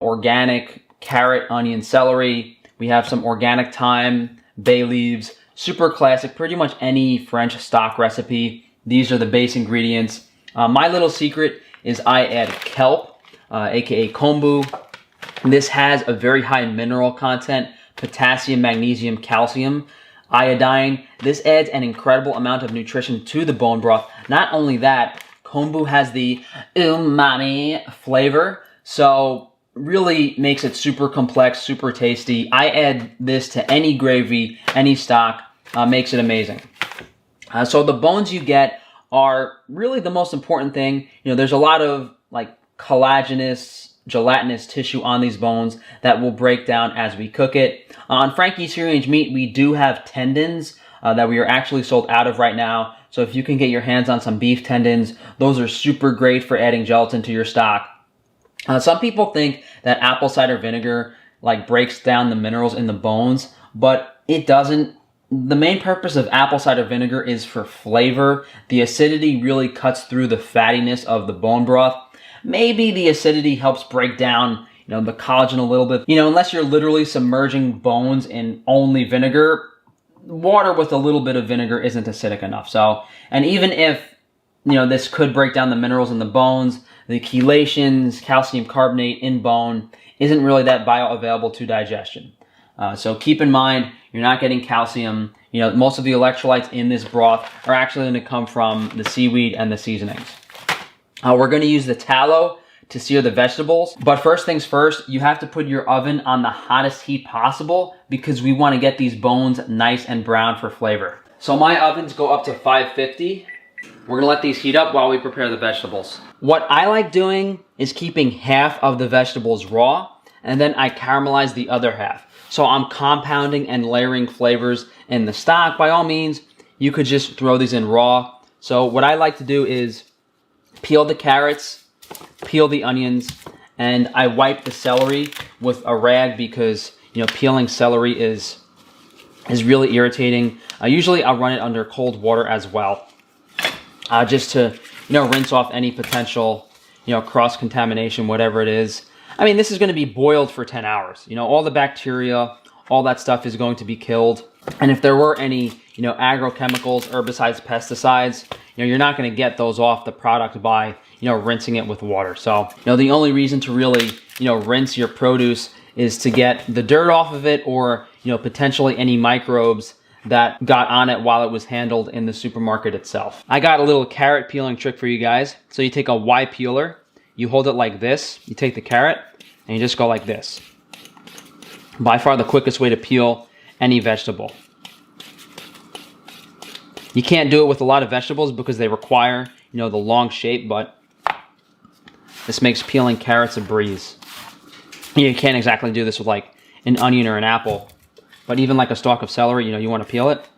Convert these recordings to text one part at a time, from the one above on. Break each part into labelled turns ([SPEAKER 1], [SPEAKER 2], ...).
[SPEAKER 1] organic carrot, onion, celery. We have some organic thyme, bay leaves, super classic, pretty much any French stock recipe. These are the base ingredients. My little secret is I add kelp, aka kombu. This has a very high mineral content, potassium, magnesium, calcium, iodine. This adds an incredible amount of nutrition to the bone broth. Not only that, kombu has the umami flavor, so really makes it super complex, super tasty. I add this to any gravy, any stock, makes it amazing. So the bones you get are really the most important thing. You know, there's a lot of like collagenous, gelatinous tissue on these bones that will break down as we cook it. On Frankie's free range meat, we do have tendons that we are actually sold out of right now. So if you can get your hands on some beef tendons, those are super great for adding gelatin to your stock. Some people think that apple cider vinegar like breaks down the minerals in the bones, but it doesn't. The main purpose of apple cider vinegar is for flavor. The acidity really cuts through the fattiness of the bone broth. Maybe the acidity helps break down, you know, the collagen a little bit. You know, unless you're literally submerging bones in only vinegar, water with a little bit of vinegar isn't acidic enough. So, and even if, you know, this could break down the minerals in the bones, the chelations, calcium carbonate in bone isn't really that bioavailable to digestion. So keep in mind, you're not getting calcium. You know, most of the electrolytes in this broth are actually going to come from the seaweed and the seasonings. We're going to use the tallow to sear the vegetables. But first things first, you have to put your oven on the hottest heat possible because we want to get these bones nice and brown for flavor. So my ovens go up to 550. We're going to let these heat up while we prepare the vegetables. What I like doing is keeping half of the vegetables raw, and then I caramelize the other half. So I'm compounding and layering flavors in the stock. By all means, you could just throw these in raw. So what I like to do is peel the carrots, peel the onions, and I wipe the celery with a rag because, you know, peeling celery is really irritating. Usually I'll run it under cold water as well, just to, you know, rinse off any potential, you know, cross-contamination, whatever it is. I mean, this is going to be boiled for 10 hours. You know, all the bacteria, all that stuff is going to be killed. And if there were any, you know, agrochemicals, herbicides, pesticides, you know, you're not going to get those off the product by, you know, rinsing it with water. So, you know, the only reason to really, you know, rinse your produce is to get the dirt off of it or, you know, potentially any microbes that got on it while it was handled in the supermarket itself. I got a little carrot peeling trick for you guys. So you take a Y peeler, you hold it like this, you take the carrot, and you just go like this. By far the quickest way to peel any vegetable. You can't do it with a lot of vegetables because they require, you know, the long shape, but this makes peeling carrots a breeze. You can't exactly do this with like an onion or an apple, but even like a stalk of celery, you know, you want to peel it,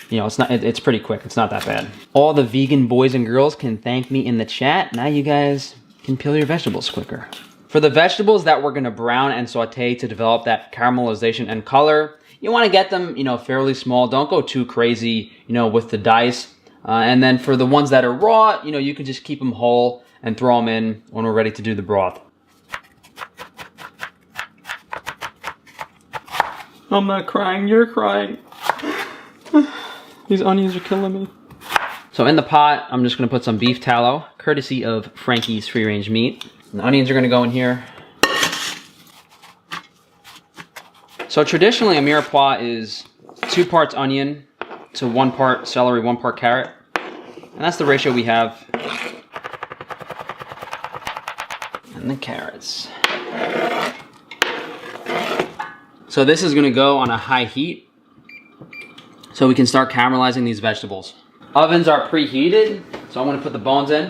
[SPEAKER 1] you know, it's pretty quick. It's not that bad. All the vegan boys and girls can thank me in the chat. Now you guys can peel your vegetables quicker. For the vegetables that we're going to brown and saute to develop that caramelization and color, you want to get them, you know, fairly small. Don't go too crazy, you know, with the dice. And then for the ones that are raw, you know, you can just keep them whole and throw them in when we're ready to do the broth. I'm not crying, you're crying. These onions are killing me. So in the pot, I'm just going to put some beef tallow, courtesy of Frankie's free range meat. And the onions are going to go in here. So traditionally, a mirepoix is 2 parts onion to 1 part celery, 1 part carrot. And that's the ratio we have. And the carrots. So this is going to go on a high heat so we can start caramelizing these vegetables. Ovens are preheated, so I'm going to put the bones in.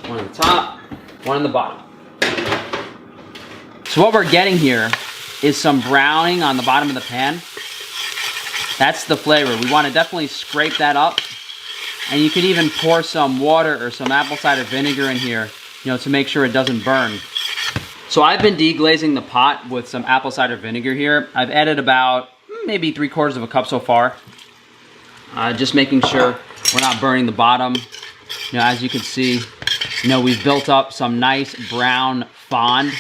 [SPEAKER 1] One on the top, one on the bottom. So what we're getting here is some browning on the bottom of the pan. That's the flavor. We want to definitely scrape that up. And you could even pour some water or some apple cider vinegar in here, you know, to make sure it doesn't burn. So I've been deglazing the pot with some apple cider vinegar here. I've added about maybe 3/4 of a cup so far. Just making sure we're not burning the bottom. You know, as you can see, you know, we've built up some nice brown fond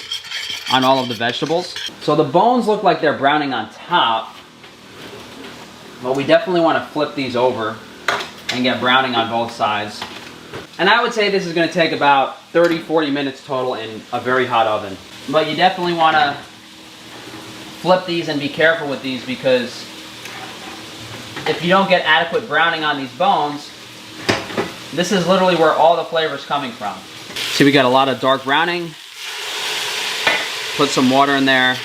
[SPEAKER 1] on all of the vegetables. So the bones look like they're browning on top, but we definitely want to flip these over and get browning on both sides. And I would say this is going to take about 30-40 minutes total in a very hot oven. But you definitely want to flip these and be careful with these, because if you don't get adequate browning on these bones, this is literally where all the flavor is coming from. See, we got a lot of dark browning. Put some water in there.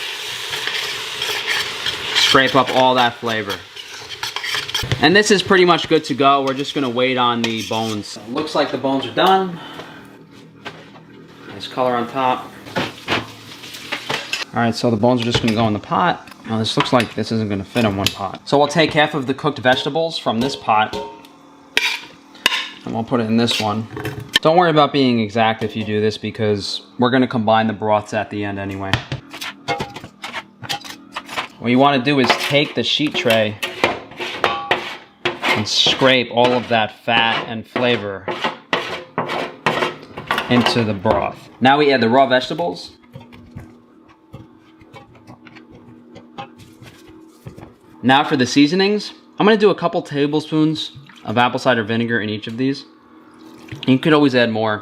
[SPEAKER 1] Scrape up all that flavor. And this is pretty much good to go. We're just gonna wait on the bones. Looks like the bones are done. Nice color on top. All right, so the bones are just gonna go in the pot. Now this looks like this isn't gonna fit in one pot. So we'll take half of the cooked vegetables from this pot and we'll put it in this one. Don't worry about being exact if you do this, because we're gonna combine the broths at the end anyway. What you wanna do is take the sheet tray and scrape all of that fat and flavor into the broth. Now we add the raw vegetables. Now for the seasonings, I'm gonna do a couple tablespoons of apple cider vinegar in each of these. You could always add more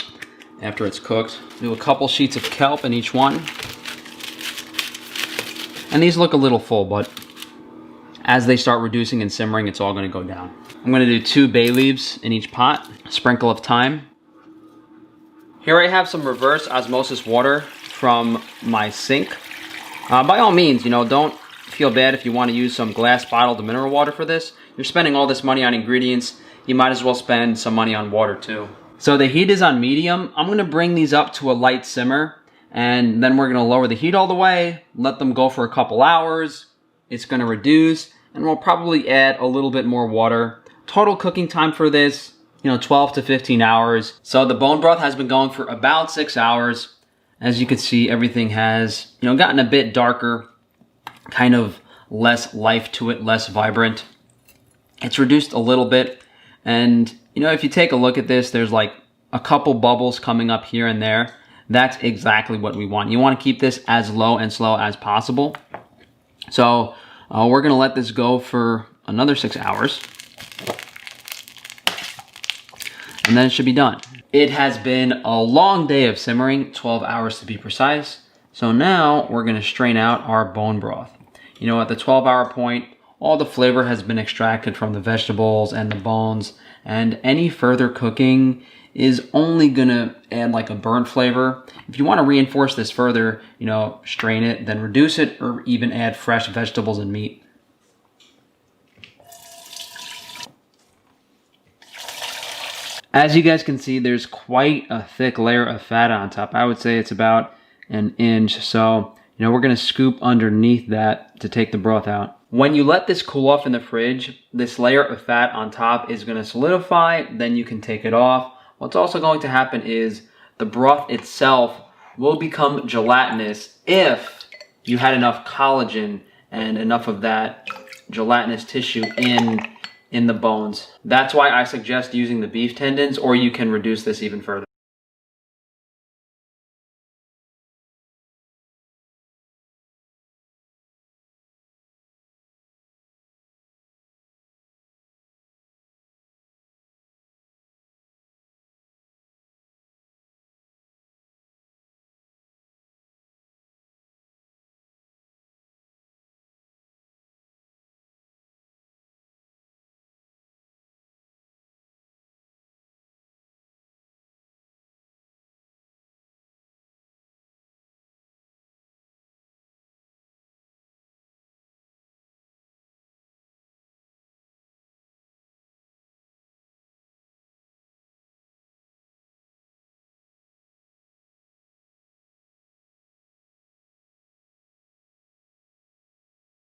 [SPEAKER 1] after it's cooked. Do a couple sheets of kelp in each one. And these look a little full, but as they start reducing and simmering, it's all gonna go down. I'm gonna do 2 bay leaves in each pot, a sprinkle of thyme. Here I have some reverse osmosis water from my sink. By all means, you know, don't feel bad if you want to use some glass bottled mineral water for this. You're spending all this money on ingredients, you might as well spend some money on water too. So the heat is on medium. I'm gonna bring these up to a light simmer, and then we're gonna lower the heat all the way, let them go for a couple hours. It's gonna reduce, and we'll probably add a little bit more water. Total cooking time for this, you know, 12 to 15 hours. So the bone broth has been going for about 6 hours. As you can see, everything has, you know, gotten a bit darker, kind of less life to it, less vibrant. It's reduced a little bit, and you know, if you take a look at this, there's like a couple bubbles coming up here and there. That's exactly what we want. You want to keep this as low and slow as possible. So we're gonna let this go for another 6 hours, and then it should be done. It has been a long day of simmering, 12 hours to be precise. So now we're gonna strain out our bone broth. You know, at the 12-hour point, all the flavor has been extracted from the vegetables and the bones, and any further cooking is only gonna add like a burnt flavor. If you wanna reinforce this further, you know, strain it, then reduce it, or even add fresh vegetables and meat. As you guys can see, there's quite a thick layer of fat on top. I would say it's about an inch. So, you know, we're gonna scoop underneath that to take the broth out. When you let this cool off in the fridge, this layer of fat on top is gonna solidify, then you can take it off. What's also going to happen is the broth itself will become gelatinous if you had enough collagen and enough of that gelatinous tissue in the bones. That's why I suggest using the beef tendons, or you can reduce this even further.